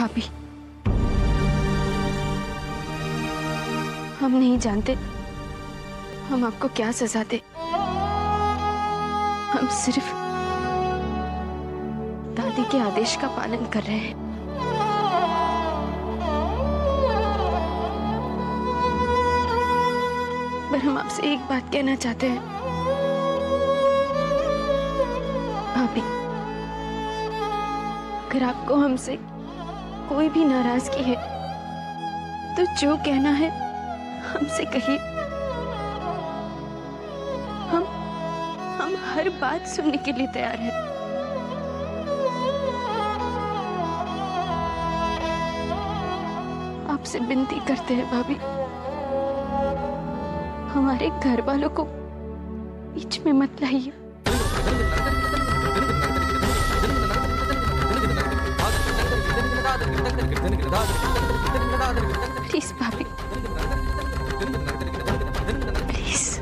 भाभी, हम नहीं जानते हम आपको क्या सजा दे। हम सिर्फ दादी के आदेश का पालन कर रहे हैं। पर हम आपसे एक बात कहना चाहते हैं भाभी, अगर आपको हमसे कोई भी नाराजगी है तो जो कहना है हमसे कहिए। हम हर बात सुनने के लिए तैयार हैं। आपसे विनती करते हैं भाभी, हमारे घर वालों को बीच में मत लाइए। प्लीज भाभी, प्लीज।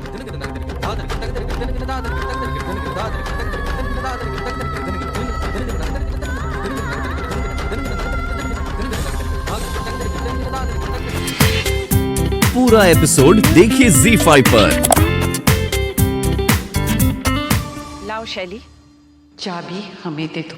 पूरा एपिसोड देखिए ZEE5 पर। लाओ शैली, चाबी हमें दे दो।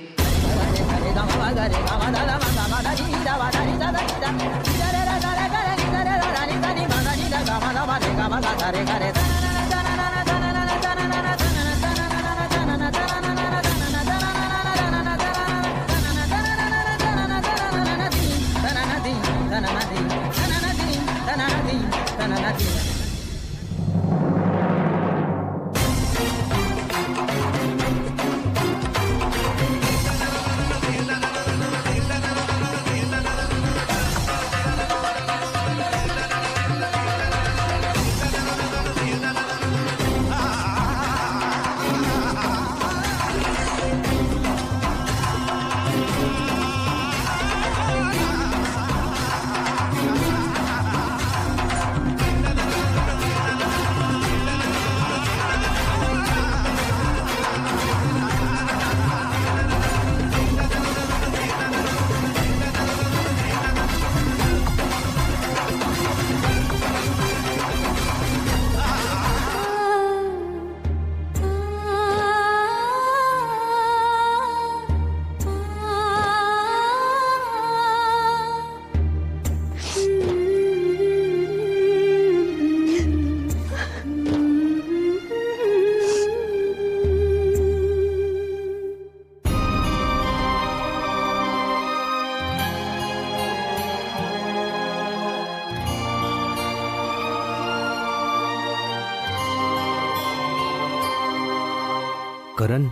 करण,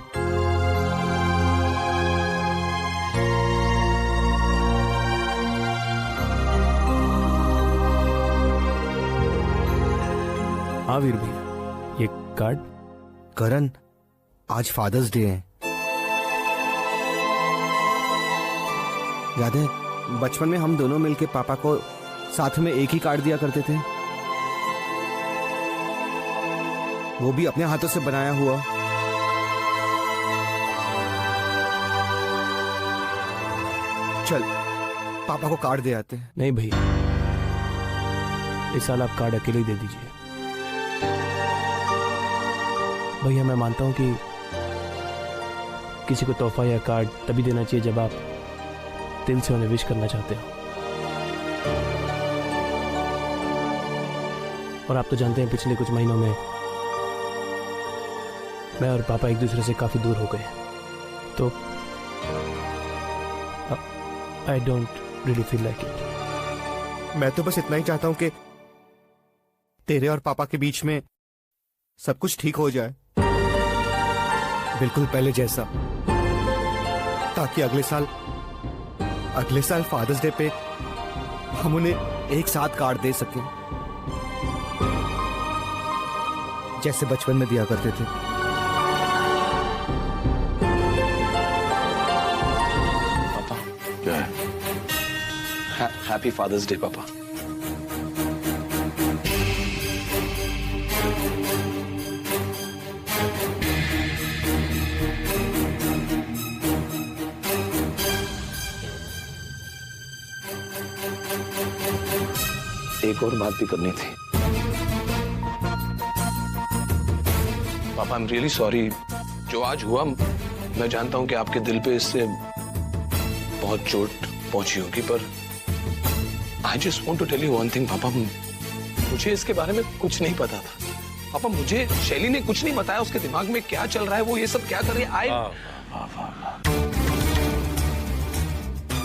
हाँ वीर भैया, ये कार्ड। करण, आज फादर्स डे है। याद है बचपन में हम दोनों मिलके पापा को साथ में एक ही कार्ड दिया करते थे, वो भी अपने हाथों से बनाया हुआ। चल पापा को कार्ड दे आते हैं। नहीं भैया, इस साल आप कार्ड अकेले ही दे दीजिए। भैया मैं मानता हूं कि किसी को तोहफा या कार्ड तभी देना चाहिए जब आप दिल से उन्हें विश करना चाहते हो। और आप तो जानते हैं पिछले कुछ महीनों में मैं और पापा एक दूसरे से काफी दूर हो गए, तो I don't really feel like it. मैं तो बस इतना ही चाहता हूं कि तेरे और पापा के बीच में सब कुछ ठीक हो जाए, बिल्कुल पहले जैसा, ताकि अगले साल फादर्स डे पे हम उन्हें एक साथ कार्ड दे सकें, जैसे बचपन में दिया करते थे। हैप्पी फादर्स डे पापा। एक और बात भी करनी थी। पापा, आई एम रियली सॉरी। जो आज हुआ, मैं जानता हूं कि आपके दिल पे इससे बहुत चोट पहुंची होगी, पर I just want to tell you one thing पापा, मुझे इसके बारे में कुछ नहीं पता था। पापा, मुझे शैली ने कुछ नहीं बताया उसके दिमाग में क्या चल रहा है, वो ये सब क्या कर रही है।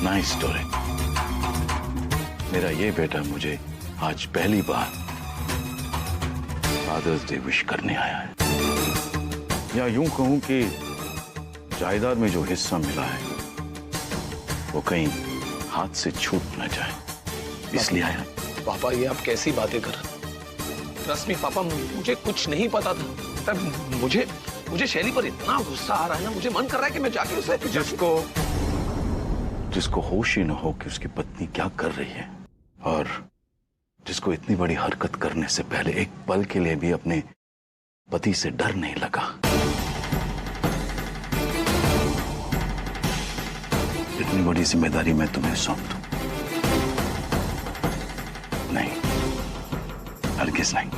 Nice story. मेरा ये बेटा मुझे आज पहली बार फादर्स डे विश करने आया है, या यूं कहूं कि जायदाद में जो हिस्सा मिला है वो कहीं हाथ से छूट न जाए, इसलिए आया। पापा, ये आप कैसी बातें कर रहे? ट्रस्ट मी पापा, मुझे कुछ नहीं पता था। तब मुझे शैली पर इतना गुस्सा आ रहा है ना, मुझे मन कर रहा है कि मैं जाके उसे जिसको होश ही न हो कि उसकी पत्नी क्या कर रही है, और जिसको इतनी बड़ी हरकत करने से पहले एक पल के लिए भी अपने पति से डर नहीं लगा, इतनी बड़ी जिम्मेदारी मैं तुम्हें सौंप दूं? नहीं, हरगिज़ नहीं।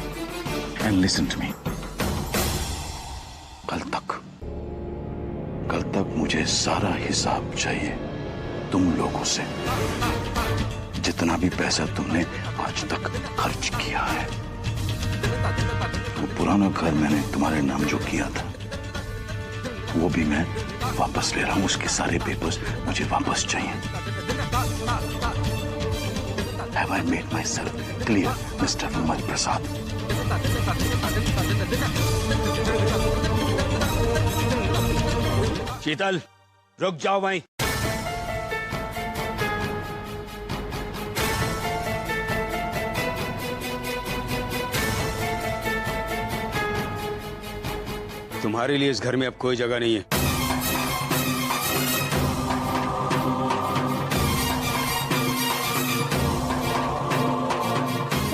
एंड लिसन टू मी, कल तक मुझे सारा हिसाब चाहिए तुम लोगों से। जितना भी पैसा तुमने आज तक खर्च किया है, वो पुराना घर मैंने तुम्हारे नाम जो किया था, वो भी मैं वापस ले रहा हूं। उसके सारे पेपर्स मुझे वापस चाहिए। Have I made myself clear, Mr. Vimal Prasad? शीतल, रुक जाओ वहीं। तुम्हारे लिए इस घर में अब कोई जगह नहीं है।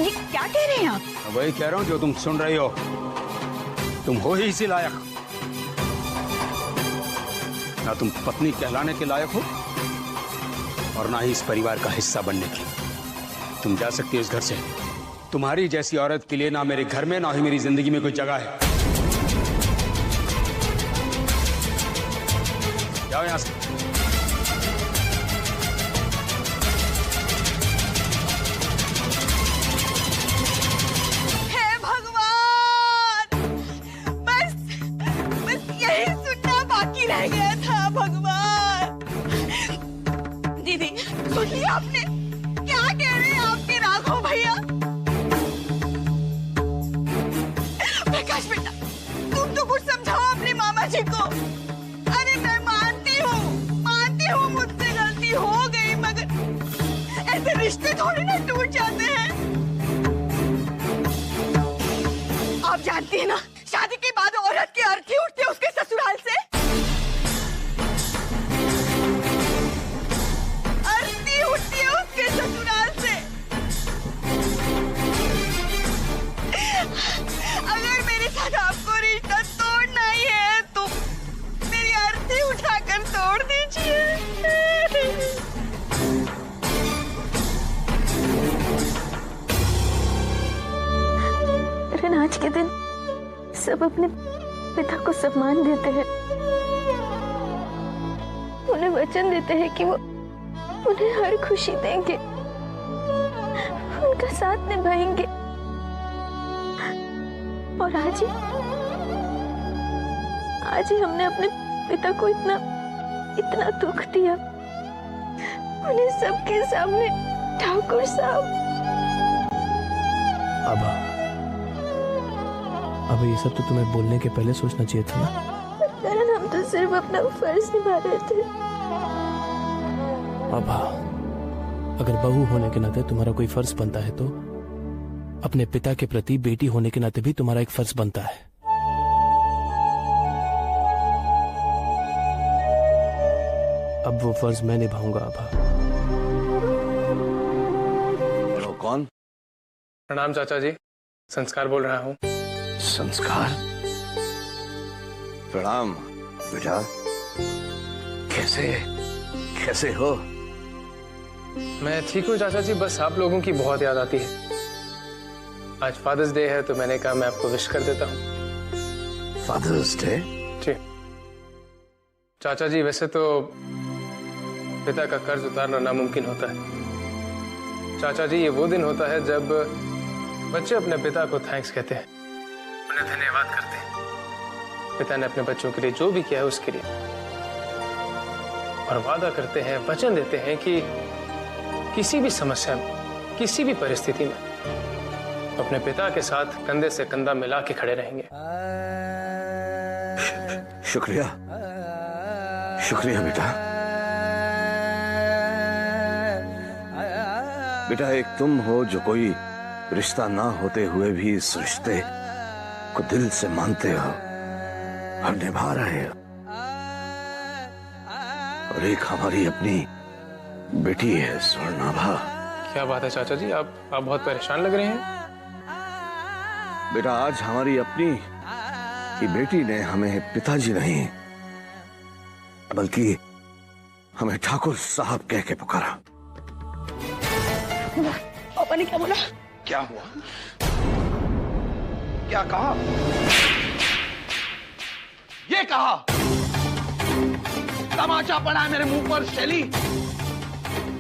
ये क्या कह रहे हैं आप? वही कह रहा हूं जो तुम सुन रही हो। तुम हो ही इसी लायक, ना तुम पत्नी कहलाने के लायक हो और ना ही इस परिवार का हिस्सा बनने के। तुम जा सकती हो इस घर से। तुम्हारी जैसी औरत के लिए ना मेरे घर में ना ही मेरी जिंदगी में कोई जगह है। जाओ यहां से। हे भगवान, बस यही सुनना बाकी रह गया था। भगवान, दीदी सुन लिया आपने? क्या कह रहे हैं आपके राघव भैया? प्रकाश बेटा, तुम तो कुछ समझाओ अपने मामा जी को। अरे मैं मानती हूँ मुझसे गलती हो गई, मगर ऐसे रिश्ते थोड़ी ना टूट जाते हैं। आप जानती हैं ना, शादी के बाद औरत की अर्थी उठती है उसके ससुराल से। अर्थी उठती है उसके ससुराल से। अगर मेरे साथ आपको रिश्ता तोड़ना ही है तो मेरी अर्थी उठाकर तोड़ दीजिए। आज के दिन सब अपने पिता को सम्मान देते हैं, उन्हें वचन देते हैं कि वो उन्हें हर खुशी देंगे, उनका साथ निभाएंगे। और आज ही हमने अपने पिता को इतना दुख दिया, उन्हें सबके सामने। ठाकुर साहब, अब ये सब तो तुम्हें बोलने के पहले सोचना चाहिए था ना। करण, हम तो सिर्फ अपना फर्ज निभा रहे थे। अबा, अगर बहू होने के नाते तुम्हारा कोई फर्ज बनता है तो अपने पिता के प्रति बेटी होने के नाते भी तुम्हारा एक फर्ज बनता है। अब वो फर्ज मैं निभाऊंगा। अबा, कौन? प्रणाम चाचा जी, संस्कार बोल रहा हूँ। संस्कार? प्रणाम बेटा, कैसे हो? मैं ठीक हूँ चाचा जी, बस आप लोगों की बहुत याद आती है। आज फादर्स डे है तो मैंने कहा मैं आपको विश कर देता हूँ। Fathers day? जी चाचा जी, वैसे तो पिता का कर्ज उतारना नामुमकिन होता है। चाचा जी, ये वो दिन होता है जब बच्चे अपने पिता को थैंक्स कहते हैं, उन्हें धन्यवाद करते हैं। पिता ने अपने बच्चों के लिए जो भी किया है उसके लिए, और वादा करते हैं, वचन देते हैं कि किसी भी समस्या में, किसी भी परिस्थिति में अपने पिता के साथ कंधे से कंधा मिला के खड़े रहेंगे। शुक्रिया, शुक्रिया बेटा। बेटा, एक तुम हो जो कोई रिश्ता ना होते हुए भी इस रिश्ते को दिल से मानते हो और निभा रहे हो, और एक हमारी अपनी बेटी है स्वर्णाभा। क्या बात है चाचा जी, आप बहुत परेशान लग रहे हैं। बेटा, आज हमारी अपनी की बेटी ने हमें पिताजी नहीं बल्कि हमें ठाकुर साहब कह के पुकारा। पापा ने क्या बोला? क्या हुआ? क्या कहा? ये कहा तमाचा पड़ा है मेरे मुंह पर शैली,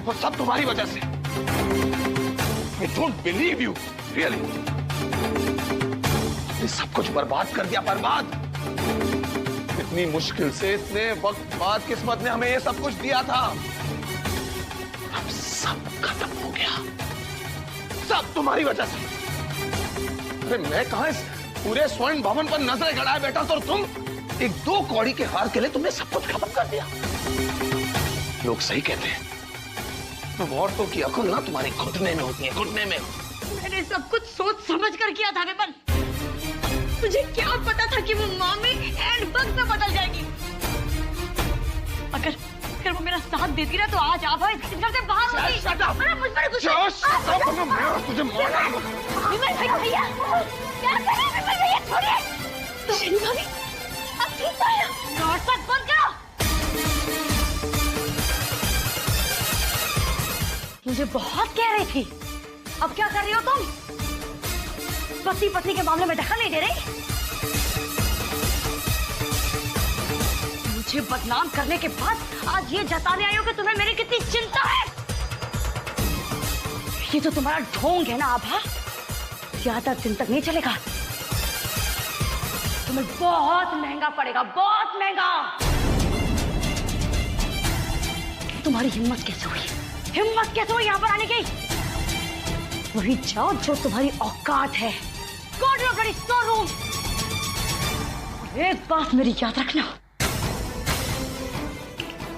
और सब तुम्हारी वजह से। I don't believe you, really. तुमने सब कुछ बर्बाद कर दिया, बर्बाद। इतनी मुश्किल से, इतने वक्त बाद किस्मत ने हमें ये सब कुछ दिया था, अब सब खत्म हो गया, सब तुम्हारी वजह से। अरे मैं कहां इस पूरे स्वर्ण भवन पर नजरें गड़ाए बैठा, तो तुम एक दो कौड़ी के हार के लिए तुमने सब कुछ खत्म कर दिया। लोग सही कहते हैं, औरतों की अकल ना तुम्हारे घुटने में होती है, घुटने में। मैंने सब कुछ सोच समझ कर किया था विमल। मुझे क्या पता था कि वो मम्मी एंड वक्त में बदल जाएगी। अगर वो मेरा साथ देती ना तो आज आभा इस घर से बाहर होती। अरे मुझ पर गुस्सा। तुझे मारा। विमल भैया क्या कर रहे हैं? विमल भैया छोड़िए। शैली भाभी अब ठीक तो है ना? नाटक बंद करो। मुझे बहुत कह रही थी, अब क्या कर रही हो तुम? पति पत्नी के मामले में दखल नहीं दे रही। मुझे बदनाम करने के बाद आज ये जताने आई हो कि तुम्हें मेरी कितनी चिंता है। ये तो तुम्हारा ढोंग है ना आभा, ज्यादा दिन तक नहीं चलेगा। तुम्हें बहुत महंगा पड़ेगा, बहुत महंगा। तुम्हारी हिम्मत कैसे हुई? हिम्मत कैसे हुई यहाँ पर आने की? वही जाओ जो तुम्हारी औकात है। Go to your bloody storeroom. एक बात मेरी याद रखना,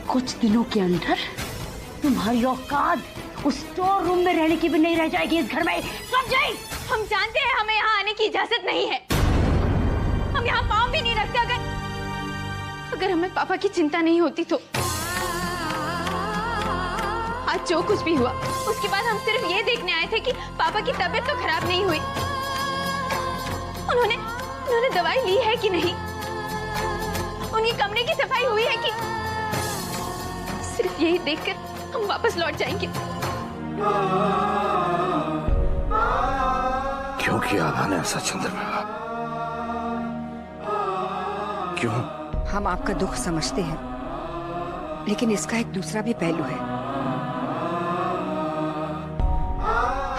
कुछ दिनों के अंदर तुम्हारी औकात उस स्टोर रूम में रहने की भी नहीं रह जाएगी इस घर में, समझे? हम जानते हैं हमें यहाँ आने की इजाजत नहीं है, हम यहाँ पाँव भी नहीं रखते। अगर हमें पापा की चिंता नहीं होती तो आज जो कुछ भी हुआ उसके बाद हम सिर्फ ये देखने आए थे कि पापा की तबीयत तो खराब नहीं हुई, उन्होंने दवाई ली है कि नहीं, उनकी कमरे की सफाई हुई है कि, सिर्फ यही देखकर हम वापस लौट जाएंगे। क्यों किया आभा ने ऐसा चंद्रप्रभा? क्यों? हम आपका दुख समझते हैं, लेकिन इसका एक दूसरा भी पहलू है।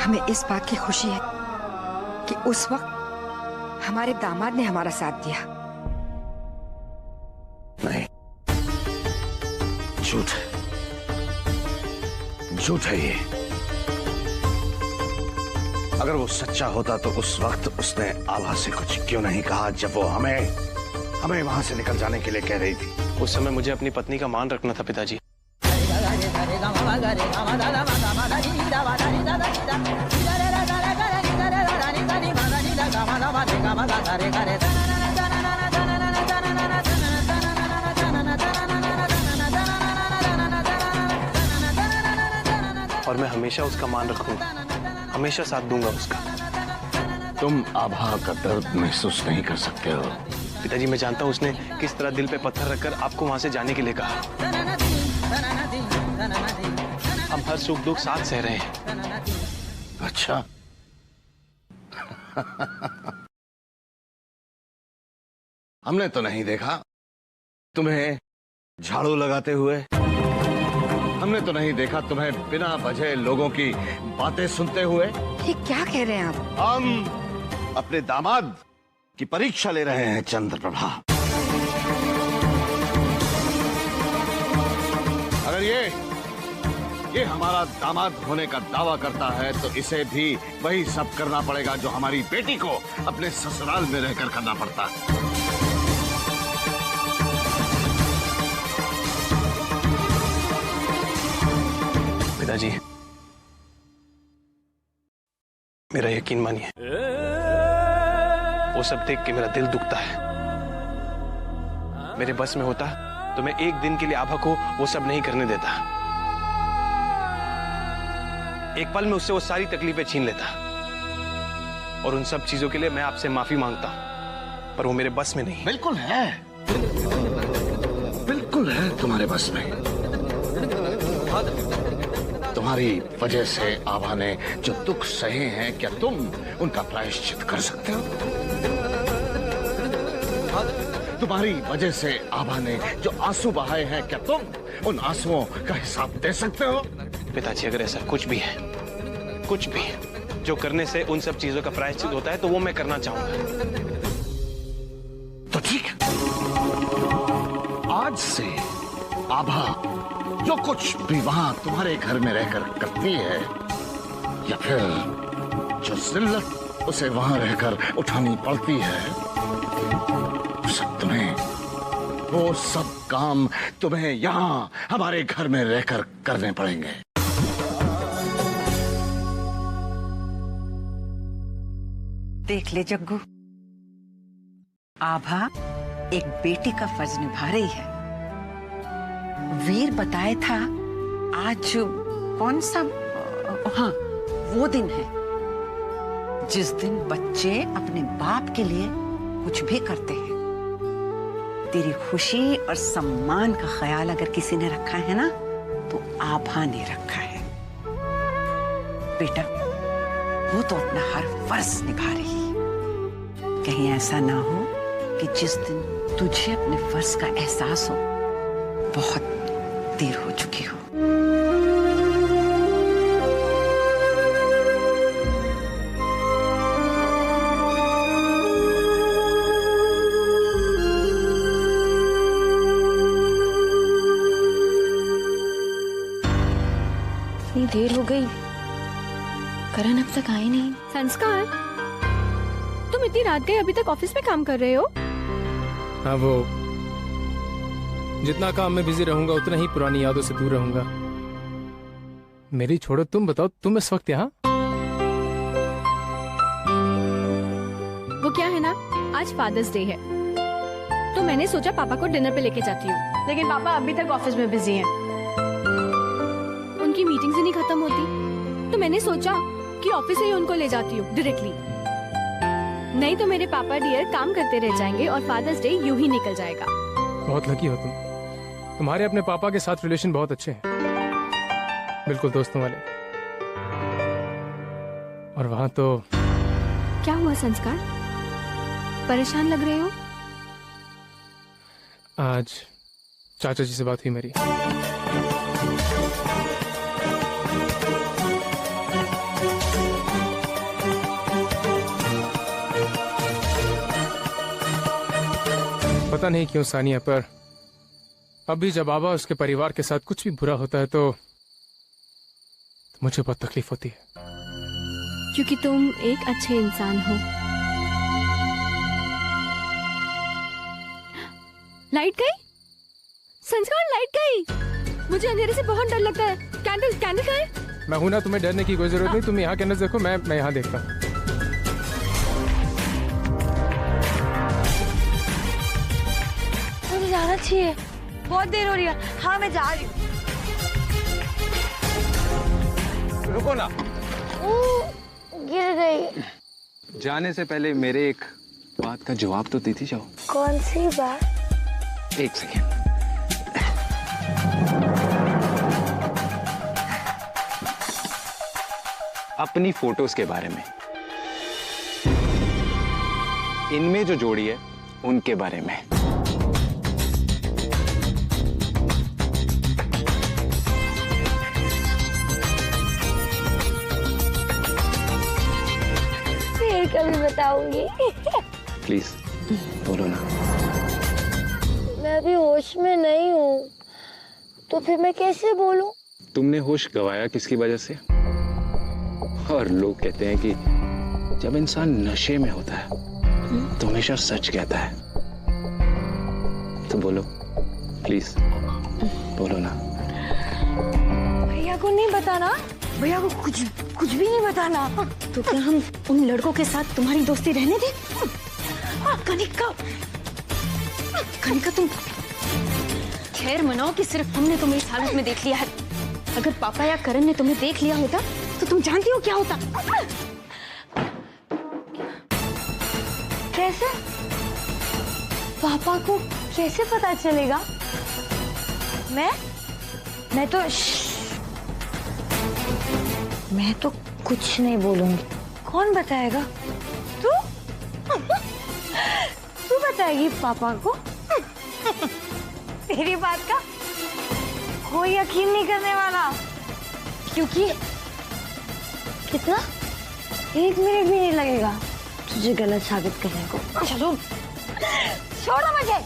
हमें इस बात की खुशी है कि उस वक्त हमारे दामाद ने हमारा साथ दिया। नहीं, झूठ है, झूठ है ये। अगर वो सच्चा होता तो उस वक्त उसने आभा से कुछ क्यों नहीं कहा जब वो हमें वहां से निकल जाने के लिए कह रही थी? उस समय मुझे अपनी पत्नी का मान रखना था पिताजी। और मैं हमेशा उसका मान रखूंगा, हमेशा साथ दूंगा उसका। तुम आभा का दर्द महसूस नहीं कर सकते हो पिताजी। मैं जानता हूँ उसने किस तरह दिल पे पत्थर रखकर आपको वहां से जाने के लिए कहा। हम हर सुख दुख साथ सह रहे हैं। अच्छा हमने तो नहीं देखा तुम्हें झाड़ू लगाते हुए, हमने तो नहीं देखा तुम्हें बिना वजह लोगों की बातें सुनते हुए। ये क्या कह रहे हैं आप? हम अपने दामाद की परीक्षा ले रहे हैं चंद्रप्रभा। अगर ये हमारा दामाद होने का दावा करता है तो इसे भी वही सब करना पड़ेगा जो हमारी बेटी को अपने ससुराल में रहकर करना पड़ता है। पिताजी, मेरा यकीन मानिए, वो सब देख के मेरा दिल दुखता है। मेरे बस में होता तो मैं एक दिन के लिए आभा को वो सब नहीं करने देता। एक पल में उससे वो सारी तकलीफें छीन लेता, और उन सब चीजों के लिए मैं आपसे माफी मांगता, पर वो मेरे बस में नहीं। बिल्कुल है, बिल्कुल है तुम्हारे बस में। तुम्हारी वजह से आभा ने जो दुख सहे हैं, क्या तुम उनका प्रायश्चित कर सकते हो? तुम्हारी वजह से आभा ने जो आंसू बहाए हैं, क्या तुम उन आंसुओं का हिसाब दे सकते हो? पिताजी, अगर ऐसा कुछ भी है, कुछ भी जो करने से उन सब चीजों का प्रायश्चित होता है, तो वो मैं करना चाहूंगा। तो ठीक है, आज से आभा जो कुछ भी वहां तुम्हारे घर में रहकर करती है, या फिर जो जिल्लत उसे वहां रहकर उठानी पड़ती है, वो सब काम तुम्हें यहाँ हमारे घर में रहकर करने पड़ेंगे। देख ले जग्गू, आभा एक बेटी का फर्ज निभा रही है। वीर बताया था आज कौन सा, हाँ वो दिन है जिस दिन बच्चे अपने बाप के लिए कुछ भी करते हैं। तेरी खुशी और सम्मान का ख्याल अगर किसी ने रखा है ना, तो आभा ने रखा है। बेटा, वो तो अपना हर फर्ज निभा रही है। कहीं ऐसा ना हो कि जिस दिन तुझे अपने फर्ज का एहसास हो, बहुत देर हो चुकी हो। इतनी देर हो गई, करण अब तक आए नहीं। संस्कार, तुम इतनी रात गए अभी तक ऑफिस में काम कर रहे हो? हाँ, वो जितना काम में बिजी रहूंगा उतना ही पुरानी यादों से दूर रहूंगा। मेरी छोड़ो, तुम बताओ, तुम इस वक्त यहाँ? वो क्या है ना, आज फादर्स डे है, तो मैंने सोचा पापा को डिनर पे लेके जाती हूँ, लेकिन पापा अभी तक ऑफिस में बिजी हैं। उनकी मीटिंग्स ही नहीं खत्म होती, तो मैंने सोचा कि ऑफिस से ही उनको ले जाती हूँ डायरेक्टली। नहीं तो मेरे पापा डियर काम करते रह जाएंगे और फादर्स डे यूं ही निकल जाएगा। बहुत लकी हो तुम, तुम्हारे अपने पापा के साथ रिलेशन बहुत अच्छे हैं, बिल्कुल दोस्तों वाले। और वहां तो क्या हुआ संस्कार, परेशान लग रहे हो? आज चाचा जी से बात हुई मेरी। पता नहीं क्यों सानिया, पर अभी जब बाबा उसके परिवार के साथ कुछ भी बुरा होता है तो मुझे बहुत तकलीफ होती है। क्योंकि तुम एक अच्छे इंसान हो। लाइट गई? संस्कार, लाइट गई। मुझे अंधेरे से बहुत डर लगता है। कैंडल कहाँ है? मैं हूं ना, तुम्हें डरने की कोई जरूरत नहीं। तुम यहाँ कैंडल देखो, मैं यहाँ देखता हूँ। मुझे जाना चाहिए, बहुत देर हो रही है। हाँ, मैं जा रही हूँ। रुको ना, गिर गई। जाने से पहले मेरे एक बात का जवाब तो देती जाओ। कौन सी बात? एक सेकेंड। अपनी फोटोज के बारे में, इनमें जो जोड़ी है उनके बारे में। फिर कभी बताऊंगी। प्लीज बोलो ना। मैं अभी होश में नहीं हूँ, तो फिर मैं कैसे बोलूं? तुमने होश गंवाया किसकी वजह से? और लोग कहते हैं कि जब इंसान नशे में होता है तो हमेशा सच कहता है। तो बोलो प्लीज, बोलो ना। भैया को नहीं बताना, भैया को कुछ भी नहीं बताना। तो क्या हम उन लड़कों के साथ तुम्हारी दोस्ती रहने दें? कनिका तुम खैर मनाओ कि सिर्फ हमने तुम्हें इस हालत में देख लिया है। अगर पापा या करण ने तुम्हें देख लिया होता तो तुम जानती हो क्या होता? कैसे? पापा को कैसे पता चलेगा? मैं तो कुछ नहीं बोलूंगी। कौन बताएगा? तू बताएगी पापा को? तेरी बात का कोई यकीन नहीं करने वाला, क्योंकि कितना 1 मिनट भी नहीं लगेगा तुझे गलत साबित करने को। चलो छोड़ो मुझे।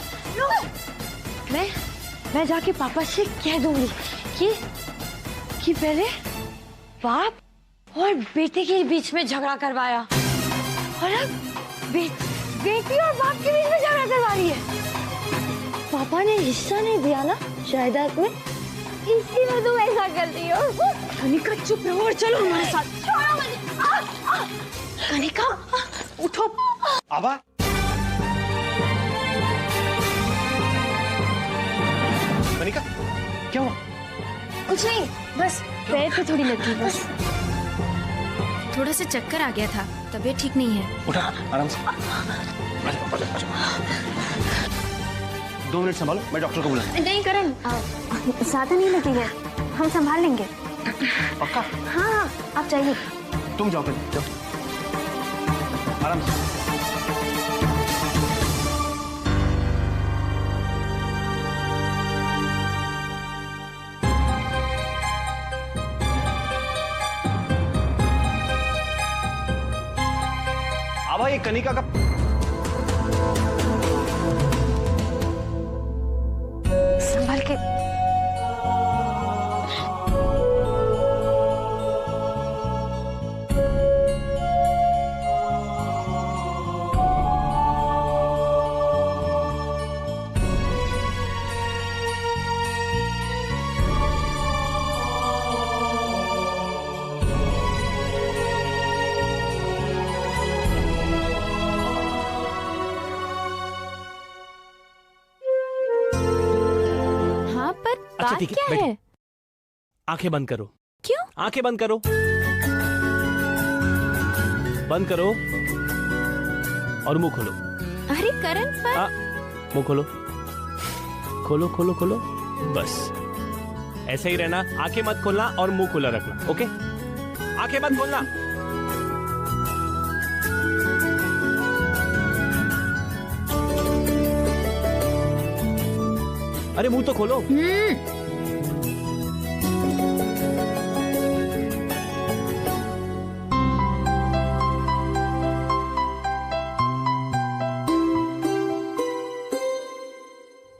मैं जाके पापा से कह दूंगी कि पहले बाप और बेटे के बीच में झगड़ा करवाया और अब बेटी और बाप के बीच में झगड़ा करवा रही है। पापा ने हिस्सा नहीं दिया ना जायदाद में, इसीलिए तुम ऐसा करती हो। कनिका चुप रहो और चलो हमारे साथ। छोड़ो मुझे। कनिका उठो। आबा कनिका क्या हुआ? कुछ नहीं, बस पैर पे थोड़ी लगी, बस थोड़ा सा चक्कर आ गया था, तबीयत ठीक नहीं है। उठा आराम से। 2 मिनट संभालो, मैं डॉक्टर को बुलाऊं। नहीं करण, ज्यादा नहीं लगेगा, हम संभाल लेंगे। पक्का? हाँ आप जाइए। तुम जाओ फिर, जाओ आराम से। आबा ये कनिका का संभाल के। अच्छा ठीक है, बैठो। आंखें बंद करो। क्यों? आंखें बंद करो, बंद करो और मुंह खोलो। अरे करण पर मुंह खोलो, खोलो खोलो खोलो, बस ऐसे ही रहना। आंखें मत खोलना और मुंह खुला रखना, ओके? आंखें मत खोलना। अरे मुंह तो खोलो।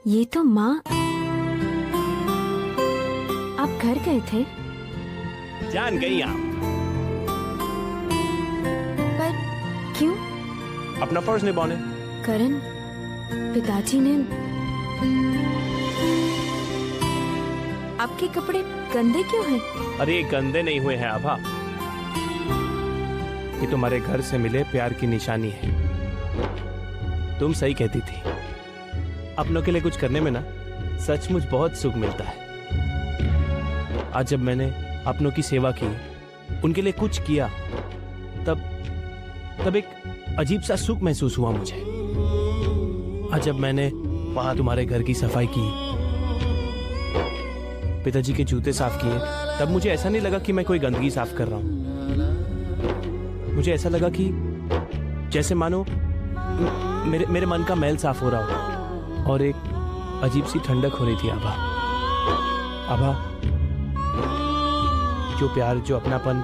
ये तो माँ, आप घर गए थे? जान गई आप। पर क्यों? अपना फर्ज निभाने। करण, पिताजी ने आपके कपड़े गंदे क्यों हैं? अरे गंदे नहीं हुए हैं आभा, ये तुम्हारे घर से मिले प्यार की निशानी है। तुम सही कहती थी, अपनों के लिए कुछ करने में ना सचमुच बहुत सुख मिलता है। आज जब मैंने अपनों की सेवा की, उनके लिए कुछ किया, तब एक अजीब सा सुख महसूस हुआ मुझे। आज जब मैंने वहां तुम्हारे घर की सफाई की, पिताजी के जूते साफ किए, तब मुझे ऐसा नहीं लगा कि मैं कोई गंदगी साफ कर रहा हूं। मुझे ऐसा लगा कि जैसे मानो मेरे मन का मैल साफ हो रहा हो और एक अजीब सी ठंडक हो रही थी। आभा, जो प्यार, जो अपनापन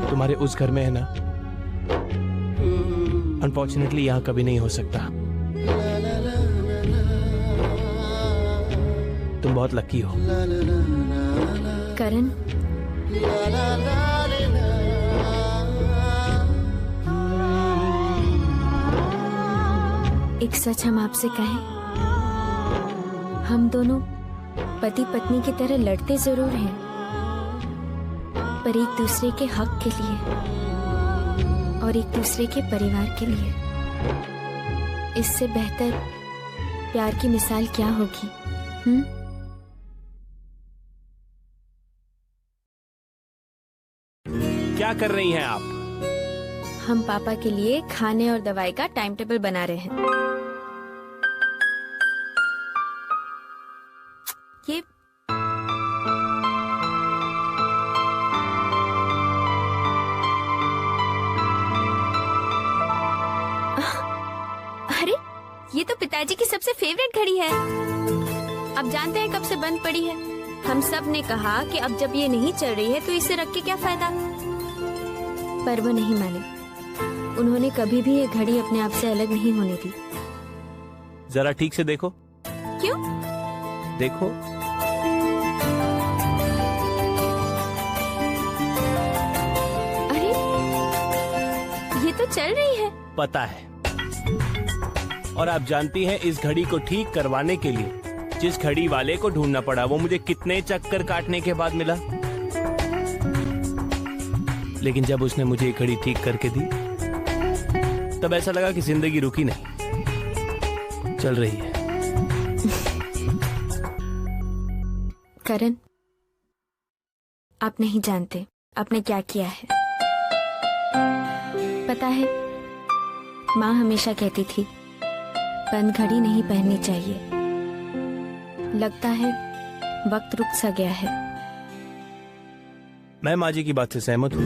तुम्हारे उस घर में है ना, अनफॉर्चुनेटली यहां कभी नहीं हो सकता। तुम बहुत लकी हो करण। एक सच हम आपसे कहें, हम दोनों पति पत्नी की तरह लड़ते जरूर हैं, पर एक दूसरे के हक के लिए और एक दूसरे के परिवार के लिए। इससे बेहतर प्यार की मिसाल क्या होगी? क्या कर रही हैं आप? हम पापा के लिए खाने और दवाई का टाइम टेबल बना रहे हैं। ये अरे, ये तो पिताजी की सबसे फेवरेट घड़ी है। अब जानते हैं कब से बंद पड़ी है। हम सब ने कहा कि अब जब ये नहीं चल रही है तो इसे रख के क्या फायदा, पर वो नहीं माने। उन्होंने कभी भी ये घड़ी अपने आप से अलग नहीं होने दी। जरा ठीक से देखो। क्यों? देखो, अरे ये तो चल रही है। पता है। और आप जानती हैं इस घड़ी को ठीक करवाने के लिए जिस घड़ी वाले को ढूंढना पड़ा, वो मुझे कितने चक्कर काटने के बाद मिला। लेकिन जब उसने मुझे ये घड़ी ठीक करके दी, तब ऐसा लगा कि जिंदगी रुकी नहीं, चल रही है। करण, आप नहीं जानते आपने क्या किया है। पता है, माँ हमेशा कहती थी बंद घड़ी नहीं पहननी चाहिए। लगता है वक्त रुक सा गया है। मैं माँ जी की बात से सहमत हूँ।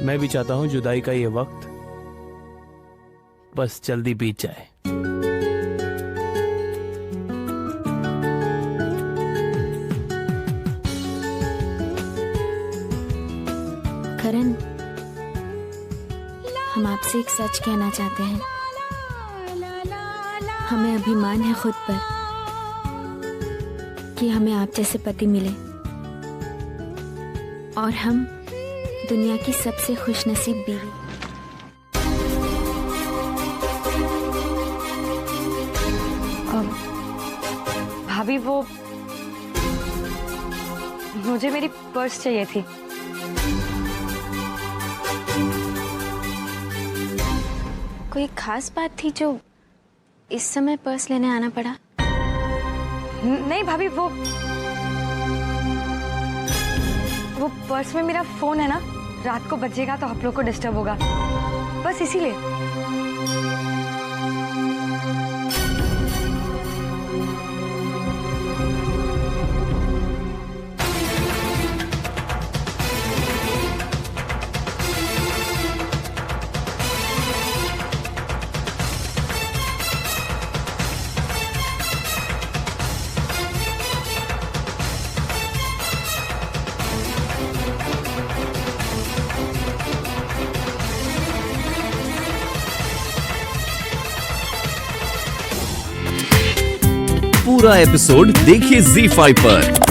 मैं भी चाहता हूँ जुदाई का ये वक्त बस जल्दी बीत जाए। करण, हम आपसे एक सच कहना चाहते हैं। हमें अभिमान है खुद पर कि हमें आप जैसे पति मिले, और हम दुनिया की सबसे खुशनसीब बीवी। भाभी, वो मुझे मेरी पर्स चाहिए थी। कोई खास बात थी जो इस समय पर्स लेने आना पड़ा? नहीं भाभी, वो पर्स में मेरा फोन है ना, रात को बजेगा तो आप लोग को डिस्टर्ब होगा, बस इसीलिए। पूरा एपिसोड देखिए ZEE5 पर।